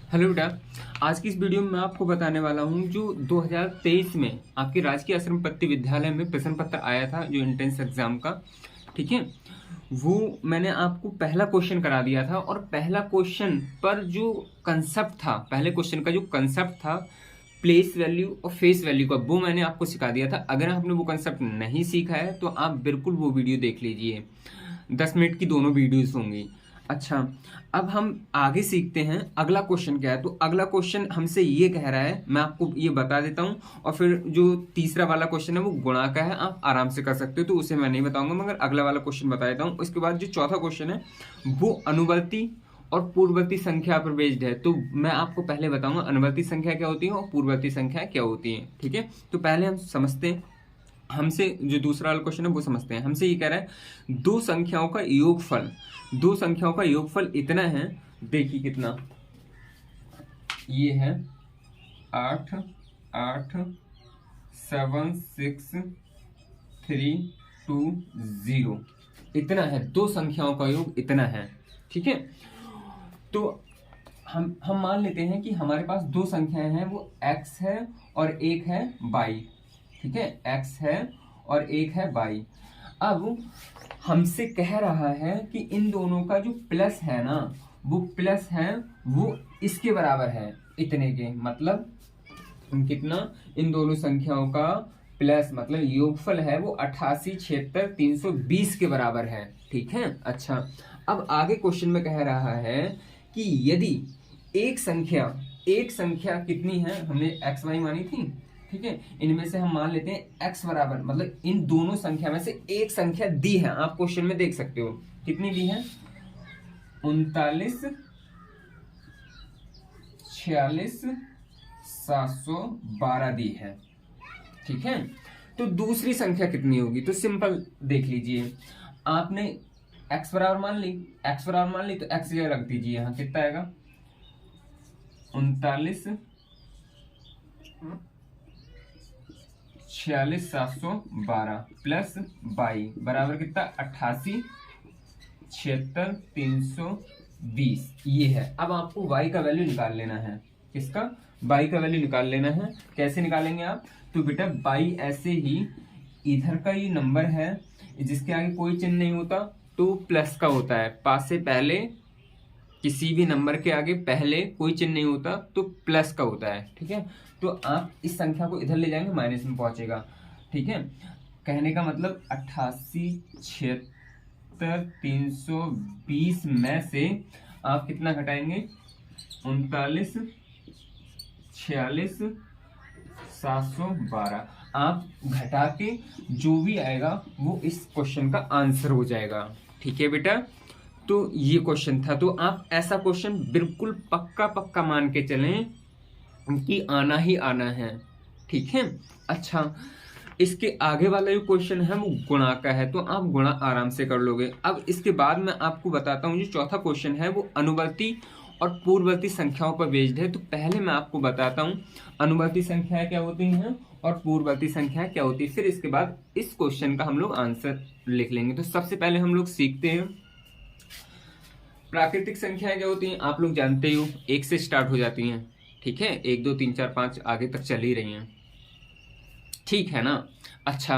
Hello बेटा। आज की इस वीडियो में मैं आपको बताने वाला हूँ जो 2023 में आपके राजकीय आश्रम पत्ती विद्यालय में प्रश्न पत्र आया था जो एंट्रेंस एग्जाम का। ठीक है, वो मैंने आपको पहला क्वेश्चन करा दिया था और पहला क्वेश्चन पर जो कंसेप्ट था, पहले क्वेश्चन का जो कंसेप्ट था प्लेस वैल्यू और फेस वैल्यू का, वो मैंने आपको सिखा दिया था। अगर आपने वो कंसेप्ट नहीं सीखा है तो आप बिल्कुल वो वीडियो देख लीजिए, 10 मिनट की दोनों वीडियोस होंगी। अच्छा, अब हम आगे सीखते हैं अगला क्वेश्चन क्या है। तो अगला क्वेश्चन हमसे ये कह रहा है, मैं आपको ये बता देता हूँ, और फिर जो तीसरा वाला क्वेश्चन है वो गुणा का है, आप आराम से कर सकते हो, तो उसे मैं नहीं बताऊंगा, मगर अगला वाला क्वेश्चन बता देता हूँ। उसके बाद जो चौथा क्वेश्चन है वो अनुवर्ती और पूर्ववर्ती संख्या पर बेस्ड है। तो मैं आपको पहले बताऊंगा अनुवर्ती संख्या क्या होती है और पूर्ववर्ती संख्या क्या होती है। ठीक है, तो पहले हम समझते हैं, हमसे जो दूसरा वाला क्वेश्चन है वो समझते हैं। हमसे ये कह रहा है दो संख्याओं का योगफल, दो संख्याओं का योगफल इतना है, देखिए कितना, ये है 8 8 7 6 3 2 0, इतना है, दो संख्याओं का योग इतना है। ठीक है, तो हम मान लेते हैं कि हमारे पास दो संख्याएं हैं, वो x है और एक है y। ठीक है, x है और एक है y। अब हमसे कह रहा है कि इन दोनों का जो प्लस है ना, वो प्लस है, वो इसके बराबर है, इतने के, मतलब कितना, इन दोनों संख्याओं का प्लस मतलब योगफल है वो 88 76 320 के बराबर है। ठीक है, अच्छा, अब आगे क्वेश्चन में कह रहा है कि यदि एक संख्या कितनी है, हमने एक्स वाई मानी थी। ठीक है, इनमें से हम मान लेते हैं x बराबर, मतलब इन दोनों संख्या में से एक संख्या दी है, आप क्वेश्चन में देख सकते हो कितनी दी है, 39 46 712 दी है। ठीक है, तो दूसरी संख्या कितनी होगी, तो सिंपल देख लीजिए, आपने x बराबर मान ली, तो x जगह रख दीजिए, यहाँ कितना आएगा 39 46 712 प्लस y बराबर कितना 88 76 320, ये है। अब आपको y का वैल्यू निकाल लेना है, किसका, y का वैल्यू निकाल लेना है। कैसे निकालेंगे आप, तो बेटा y ऐसे ही, इधर का ये नंबर है जिसके आगे कोई चिन्ह नहीं होता तो प्लस का होता है, पास से पहले किसी भी नंबर के आगे पहले कोई चिन्ह नहीं होता तो प्लस का होता है। ठीक है, तो आप इस संख्या को इधर ले जाएंगे, माइनस में पहुंचेगा। ठीक है, कहने का मतलब 88 76 320 में से आप कितना घटाएंगे, 39 46 712, आप घटा के जो भी आएगा वो इस क्वेश्चन का आंसर हो जाएगा। ठीक है बेटा, तो ये क्वेश्चन था, तो आप ऐसा क्वेश्चन बिल्कुल पक्का पक्का मान के चलें कि आना ही आना है। ठीक है, अच्छा, इसके आगे वाला जो क्वेश्चन है वो गुणा का है, तो आप गुणा आराम से कर लोगे। अब इसके बाद मैं आपको बताता हूँ जो चौथा क्वेश्चन है वो अनुवर्ती और पूर्ववर्ती संख्याओं पर बेस्ड है। तो पहले मैं आपको बताता हूँ अनुवर्ती संख्याएं क्या होती हैं और पूर्ववर्ती संख्याएं क्या होती है, फिर इसके बाद इस क्वेश्चन का हम लोग आंसर लिख लेंगे। तो सबसे पहले हम लोग सीखते हैं प्राकृतिक संख्याएं क्या होती हैं। आप लोग जानते हो, एक से स्टार्ट हो जाती हैं। ठीक है, 1 2 3 4 5 आगे तक चल ही रही हैं, ठीक है ना। अच्छा,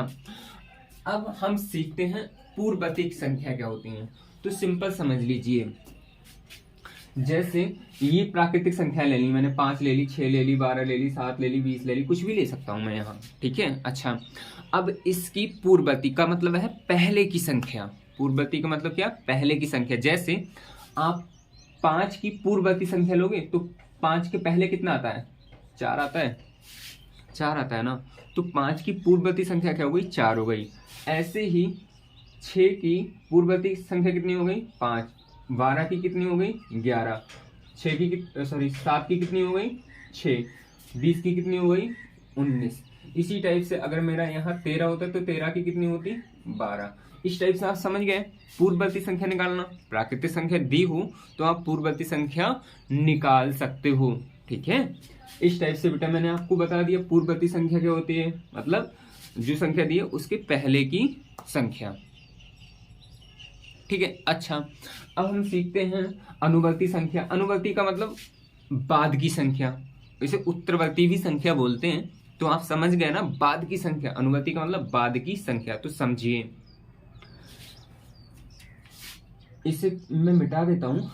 अब हम सीखते हैं पूर्ववर्ती संख्या क्या होती हैं। तो सिंपल समझ लीजिए, जैसे ये प्राकृतिक संख्या ले ली मैंने, 5 ले ली, 6 ले ली, 12 ले ली, 7 ले ली, 20 ले ली, कुछ भी ले सकता हूं मैं यहाँ। ठीक है, अच्छा, अब इसकी पूर्ववर्ती का मतलब है पहले की संख्या। पूर्ववर्ती का मतलब क्या, पहले की संख्या। जैसे आप 5 की पूर्ववर्ती संख्या लोगे तो 5 के पहले कितना आता है, 4 आता है, 4 आता है ना, तो 5 की पूर्ववर्ती संख्या क्या हो गई, 4 हो गई। ऐसे ही 6 की पूर्ववर्ती संख्या कितनी हो गई, 5, 12 की कितनी हो गई, 11, 7 की कितनी हो गई, 6, 20 की कितनी हो गई, 19। इसी टाइप से अगर मेरा यहाँ 13 होता तो 13 की कितनी होती, 12। इस टाइप से आप समझ गए पूर्ववर्ती संख्या निकालना। प्राकृतिक संख्या दी हो तो आप पूर्ववर्ती संख्या निकाल सकते हो। ठीक है, इस टाइप से बेटा मैंने आपको बता दिया पूर्ववर्ती संख्या क्या होती है, मतलब जो संख्या दी है उसके पहले की संख्या। ठीक है, अच्छा, अब हम सीखते हैं अनुवर्ती संख्या। अनुवर्ती का मतलब बाद की संख्या, इसे उत्तरवर्ती भी संख्या बोलते हैं, तो आप समझ गए ना, बाद की संख्या, अनुवर्ती का मतलब बाद की संख्या। तो समझिए, इसे मैं मिटा देता हूं।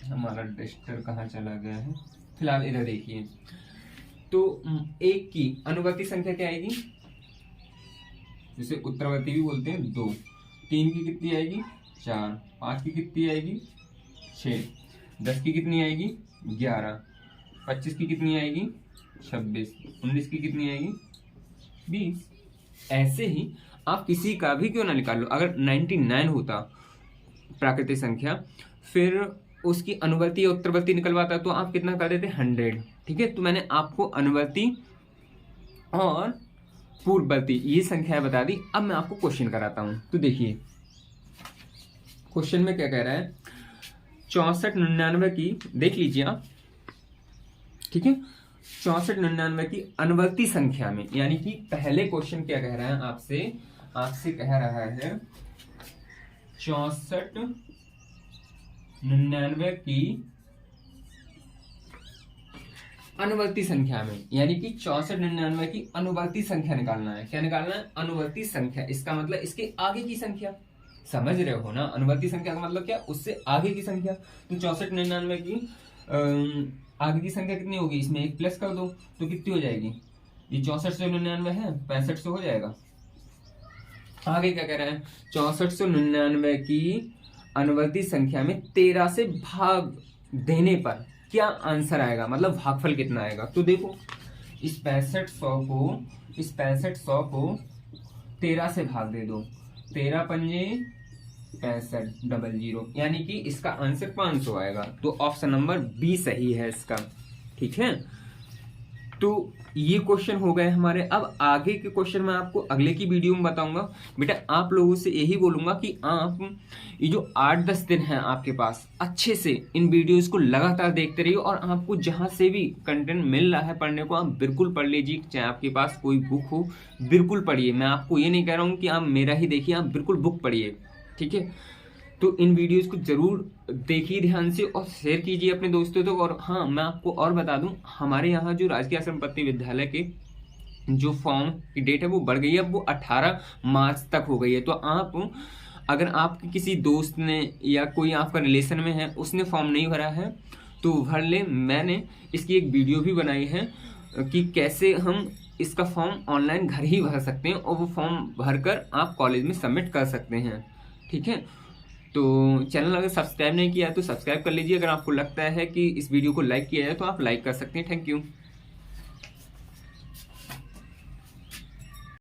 हमारा डस्टर कहाँ चला गया है, फिलहाल इधर देखिए। तो एक की अनुवर्ती संख्या क्या आएगी, जिसे उत्तरवर्ती भी बोलते हैं, 2। 3 की कितनी आएगी, 4। 5 की कितनी आएगी, 6। 10 की कितनी आएगी, 11। 25 की कितनी आएगी, 26। 19 की कितनी आएगी, 20। ऐसे ही आप किसी का भी क्यों ना निकाल लो, अगर 99 होता प्राकृतिक संख्या, फिर उसकी अनुवर्ती या उत्तरवर्ती निकलवाता तो आप कितना कर देते, 100। ठीक है, तो मैंने आपको अनुवर्ती और पूर्ववर्ती ये संख्याएं बता दी। अब मैं आपको क्वेश्चन कराता हूं। तो देखिए क्वेश्चन में क्या कह रहा है, 64 99 की, देख लीजिए आप, ठीक है, 64 99 की अनुवर्ती संख्या में, यानी कि पहले क्वेश्चन क्या कह रहा है आपसे कह रहा है 64 99 की अनुवर्ती संख्या में, यानी कि 64 99 की अनुवर्ती संख्या निकालना है। क्या निकालना है, अनुवर्ती संख्या। इसका मतलब इसके आगे की संख्या, समझ रहे हो ना, अनुवर्ती संख्या का मतलब क्या, उससे आगे की संख्या। तो 64 99 की आगे की संख्या कितनी होगी, इसमें एक प्लस कर दो तो कितनी हो जाएगी, ये 6499 है, 6500 हो जाएगा। आगे क्या कह रहा है, 6499 की अनुवर्ती संख्या में 13 से भाग देने पर क्या आंसर आएगा, मतलब भागफल कितना आएगा। तो देखो, इस 6500 को 13 से भाग दे दो, 13 पंजे 65 00, यानी कि इसका आंसर 500 आएगा। तो ऑप्शन नंबर बी सही है इसका। ठीक है, तो ये क्वेश्चन हो गए हमारे। अब आगे के क्वेश्चन मैं आपको अगले की वीडियो में बताऊंगा। बेटा आप लोगों से यही बोलूंगा कि आप ये जो 8-10 दिन हैं आपके पास, अच्छे से इन वीडियोस को लगातार देखते रहिए, और आपको जहां से भी कंटेंट मिल रहा है पढ़ने को, आप बिल्कुल पढ़ लीजिए। चाहे आपके पास कोई बुक हो, बिल्कुल पढ़िए। मैं आपको ये नहीं कह रहा हूँ कि आप मेरा ही देखिए, आप बिल्कुल बुक पढ़िए। ठीक है, तो इन वीडियोस को जरूर देखिए ध्यान से और शेयर कीजिए अपने दोस्तों तक। और हाँ, मैं आपको और बता दूं, हमारे यहाँ जो राजकीय आश्रम पत्ती विद्यालय के जो फॉर्म की डेट है वो बढ़ गई है, अब वो 18 मार्च तक हो गई है। तो आप, अगर आपके किसी दोस्त ने या कोई आपका रिलेशन में है, उसने फॉर्म नहीं भरा है तो भर ले। मैंने इसकी एक वीडियो भी बनाई है कि कैसे हम इसका फॉर्म ऑनलाइन घर ही भर सकते हैं, और वो फॉर्म भरकर आप कॉलेज में सबमिट कर सकते हैं। ठीक है, तो चैनल अगर सब्सक्राइब नहीं किया है तो सब्सक्राइब कर लीजिए। अगर आपको लगता है कि इस वीडियो को लाइक किया जाए तो आप लाइक कर सकते हैं। Thank you.